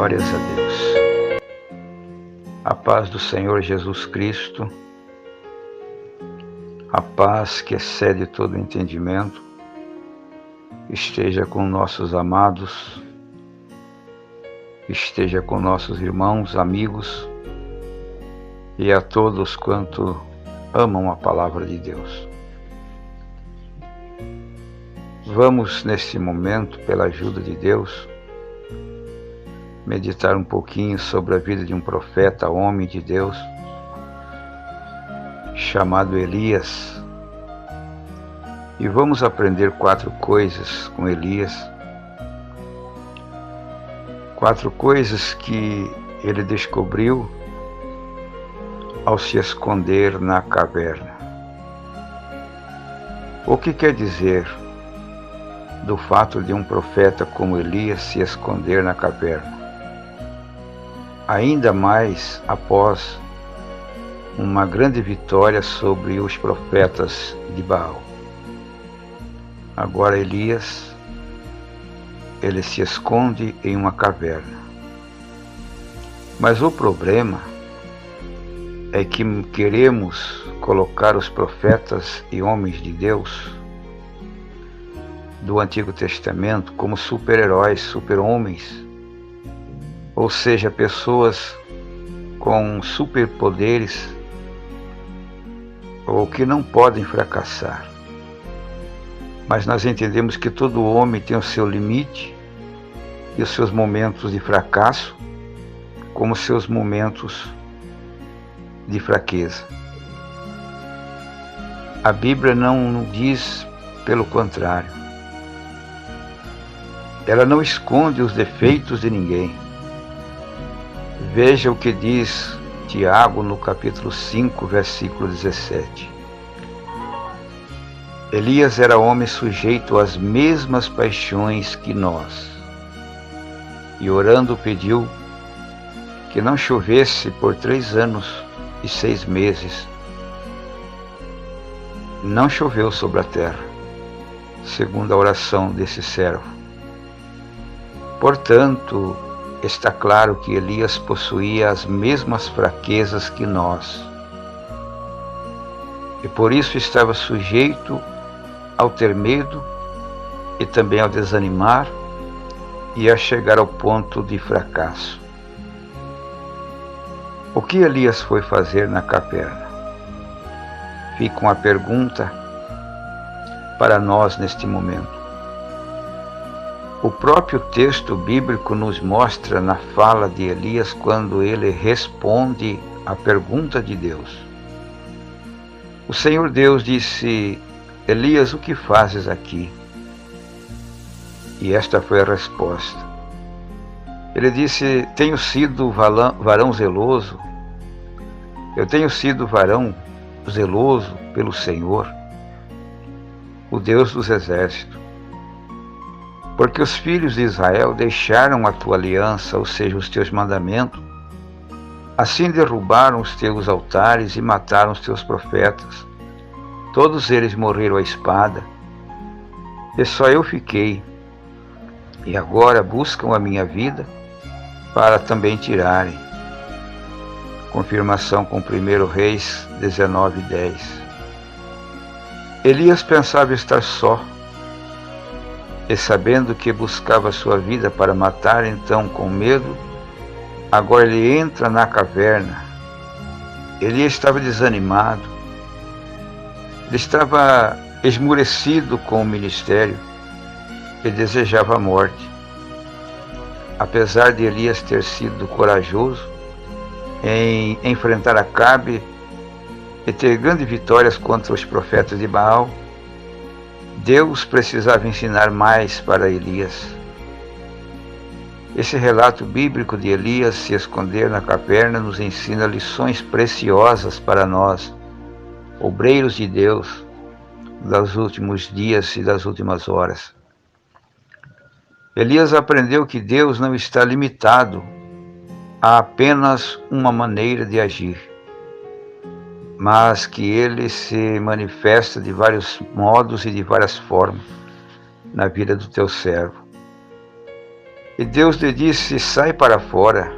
Glórias a Deus. A paz do Senhor Jesus Cristo, a paz que excede todo entendimento, esteja com nossos amados, esteja com nossos irmãos, amigos e a todos quanto amam a palavra de Deus. Vamos, neste momento, pela ajuda de Deus, meditar um pouquinho sobre a vida de um profeta, homem de Deus, chamado Elias. E vamos aprender 4 coisas com Elias. 4 coisas que ele descobriu ao se esconder na caverna. O que quer dizer do fato de um profeta como Elias se esconder na caverna? Ainda mais após uma grande vitória sobre os profetas de Baal. Agora Elias, ele se esconde em uma caverna. Mas o problema é que queremos colocar os profetas e homens de Deus do Antigo Testamento como super-heróis, super-homens, ou seja, pessoas com superpoderes ou que não podem fracassar. Mas nós entendemos que todo homem tem o seu limite e os seus momentos de fracasso, como seus momentos de fraqueza. A Bíblia não diz pelo contrário. Ela não esconde os defeitos de ninguém. Veja o que diz Tiago no capítulo 5, versículo 17. Elias era homem sujeito às mesmas paixões que nós, e orando pediu que não chovesse por 3 anos e 6 meses. Não choveu sobre a terra, segundo a oração desse servo. Portanto, está claro que Elias possuía as mesmas fraquezas que nós, e por isso estava sujeito ao ter medo e também ao desanimar e a chegar ao ponto de fracasso. O que Elias foi fazer na caverna? Fica uma pergunta para nós neste momento. O próprio texto bíblico nos mostra na fala de Elias quando ele responde à pergunta de Deus. O Senhor Deus disse: Elias, o que fazes aqui? E esta foi a resposta. Ele disse: tenho sido varão zeloso. Eu tenho sido varão zeloso pelo Senhor, o Deus dos exércitos. Porque os filhos de Israel deixaram a tua aliança, ou seja, os teus mandamentos. Assim derrubaram os teus altares e mataram os teus profetas. Todos eles morreram à espada, e só eu fiquei. E agora buscam a minha vida para também tirarem. Confirmação com 1 Reis 19:10. Elias pensava estar só, e sabendo que buscava sua vida para matar, então com medo, agora ele entra na caverna. Elias estava desanimado, ele estava esmurecido com o ministério e desejava a morte. Apesar de Elias ter sido corajoso em enfrentar Acabe e ter grandes vitórias contra os profetas de Baal, Deus precisava ensinar mais para Elias. Esse relato bíblico de Elias se esconder na caverna nos ensina lições preciosas para nós, obreiros de Deus, dos últimos dias e das últimas horas. Elias aprendeu que Deus não está limitado a apenas uma maneira de agir, mas que ele se manifesta de vários modos e de várias formas na vida do teu servo. E Deus lhe disse: sai para fora,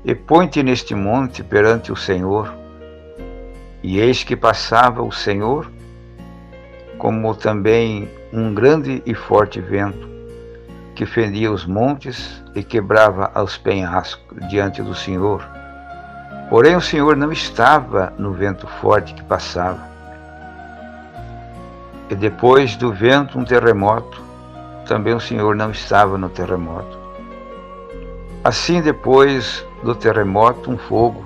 e põe-te neste monte perante o Senhor. E eis que passava o Senhor, como também um grande e forte vento, que fendia os montes e quebrava os penhascos diante do Senhor. Porém o Senhor não estava no vento forte que passava. E depois do vento um terremoto, também o Senhor não estava no terremoto. Assim depois do terremoto um fogo,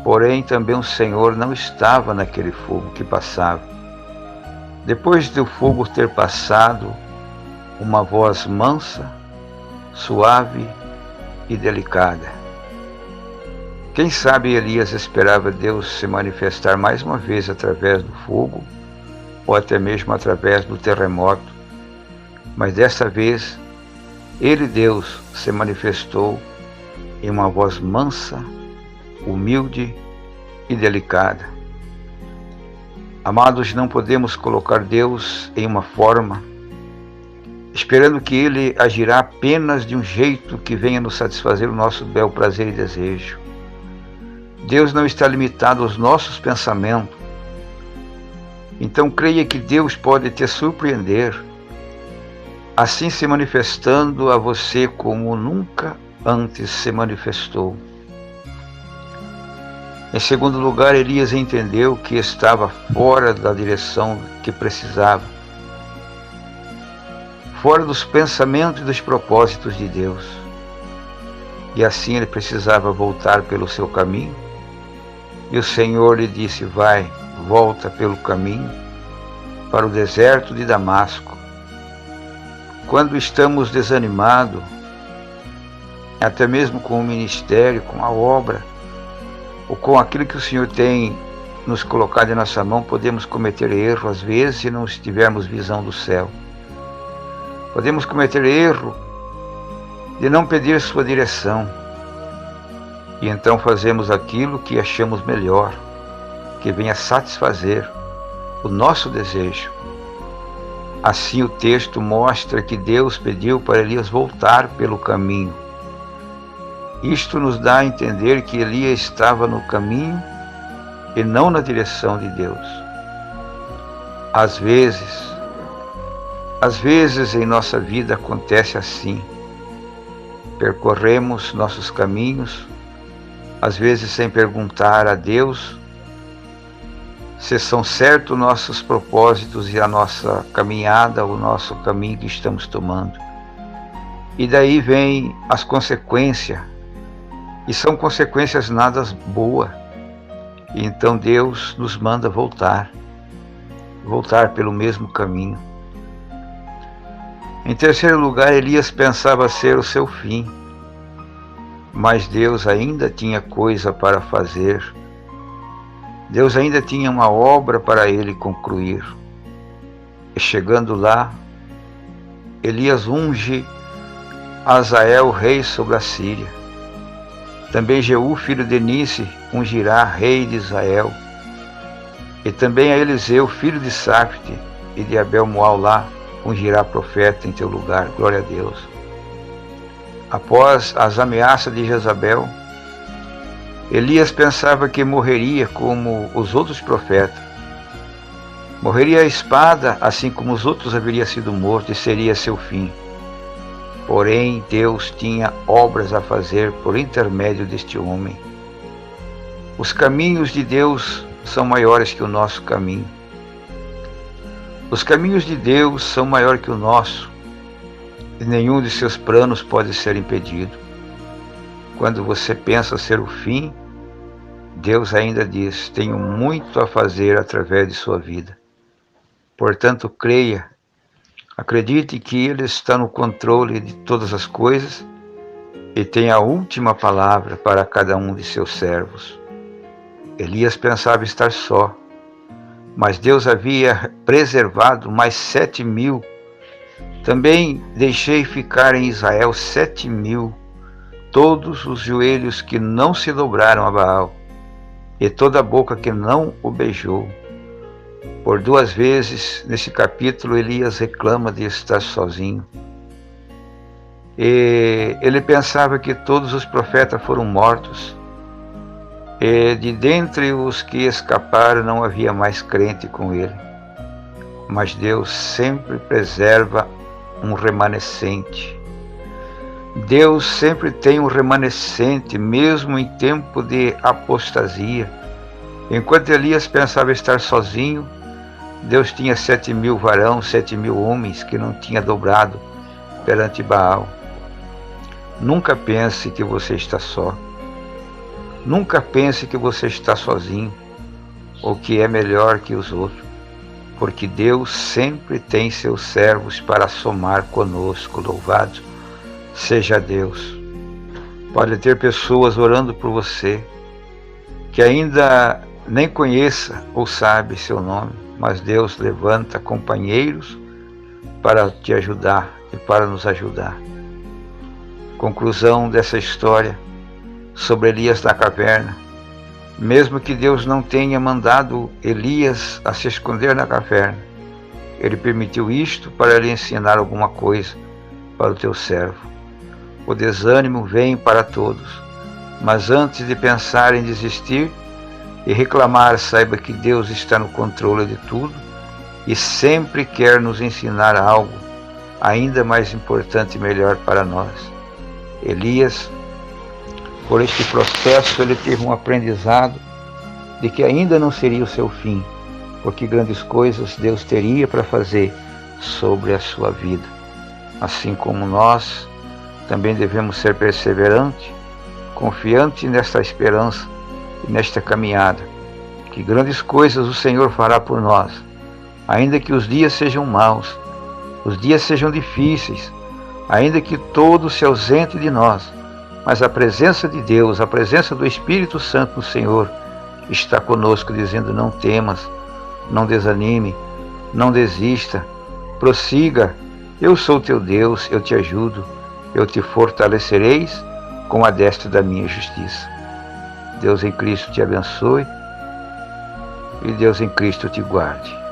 porém também o Senhor não estava naquele fogo que passava. Depois do fogo ter passado, uma voz mansa, suave e delicada. Quem sabe Elias esperava Deus se manifestar mais uma vez através do fogo, ou até mesmo através do terremoto. Mas desta vez, ele, Deus, se manifestou em uma voz mansa, humilde e delicada. Amados, não podemos colocar Deus em uma forma, esperando que Ele agirá apenas de um jeito que venha nos satisfazer o nosso bel prazer e desejo. Deus não está limitado aos nossos pensamentos. Então creia que Deus pode te surpreender, assim se manifestando a você como nunca antes se manifestou. Em segundo lugar, Elias entendeu que estava fora da direção que precisava, fora dos pensamentos e dos propósitos de Deus. E assim ele precisava voltar pelo seu caminho. E o Senhor lhe disse: vai, volta pelo caminho para o deserto de Damasco. Quando estamos desanimados, até mesmo com o ministério, com a obra, ou com aquilo que o Senhor tem nos colocado em nossa mão, podemos cometer erro às vezes se não tivermos visão do céu. Podemos cometer erro de não pedir sua direção. E então fazemos aquilo que achamos melhor, que venha satisfazer o nosso desejo. Assim o texto mostra que Deus pediu para Elias voltar pelo caminho. Isto nos dá a entender que Elias estava no caminho e não na direção de Deus. Às vezes em nossa vida acontece assim. Percorremos nossos caminhos, às vezes sem perguntar a Deus se são certos nossos propósitos e a nossa caminhada, o nosso caminho que estamos tomando. E daí vem as consequências, e são consequências nada boas. E então Deus nos manda voltar pelo mesmo caminho. Em terceiro lugar, Elias pensava ser o seu fim, mas Deus ainda tinha coisa para fazer. Deus ainda tinha uma obra para ele concluir. E chegando lá, Elias unge Azael rei sobre a Síria. Também Jeú, filho de Nice, ungirá rei de Israel. E também a Eliseu, filho de Safte e de Abel-Moalá, ungirá profeta em teu lugar. Glória a Deus. Após as ameaças de Jezabel, Elias pensava que morreria como os outros profetas. Morreria a espada, assim como os outros haveria sido morto, e seria seu fim. Porém, Deus tinha obras a fazer por intermédio deste homem. Os caminhos de Deus são maiores que o nosso caminho. Os caminhos de Deus são maiores que o nosso, e nenhum de seus planos pode ser impedido. Quando você pensa ser o fim, Deus ainda diz: tenho muito a fazer através de sua vida. Portanto, creia, acredite que Ele está no controle de todas as coisas e tem a última palavra para cada um de seus servos. Elias pensava estar só, mas Deus havia preservado mais 7.000. Também deixei ficar em Israel 7.000, todos os joelhos que não se dobraram a Baal, e toda a boca que não o beijou. Por 2 vezes, nesse capítulo, Elias reclama de estar sozinho. E ele pensava que todos os profetas foram mortos. E de dentre os que escaparam não havia mais crente com ele. Mas Deus sempre preserva um remanescente. Deus sempre tem um remanescente, mesmo em tempo de apostasia. Enquanto Elias pensava estar sozinho, Deus tinha 7.000 varões, 7.000 homens que não tinha dobrado perante Baal. Nunca pense que você está só. Nunca pense que você está sozinho ou que é melhor que os outros, porque Deus sempre tem seus servos para somar conosco. Louvado seja Deus. Pode ter pessoas orando por você que ainda nem conheça ou sabe seu nome, mas Deus levanta companheiros para te ajudar e para nos ajudar. Conclusão dessa história sobre Elias na caverna. Mesmo que Deus não tenha mandado Elias a se esconder na caverna, ele permitiu isto para lhe ensinar alguma coisa para o teu servo. O desânimo vem para todos, mas antes de pensar em desistir e reclamar, saiba que Deus está no controle de tudo e sempre quer nos ensinar algo ainda mais importante e melhor para nós. Elias, por este processo, ele teve um aprendizado de que ainda não seria o seu fim, porque grandes coisas Deus teria para fazer sobre a sua vida. Assim como nós, também devemos ser perseverantes, confiantes nesta esperança e nesta caminhada, que grandes coisas o Senhor fará por nós, ainda que os dias sejam maus, os dias sejam difíceis, ainda que todo se ausente de nós, mas a presença de Deus, a presença do Espírito Santo do Senhor está conosco, dizendo: não temas, não desanime, não desista, prossiga, eu sou teu Deus, eu te ajudo, eu te fortalecerei com a destra da minha justiça. Deus em Cristo te abençoe e Deus em Cristo te guarde.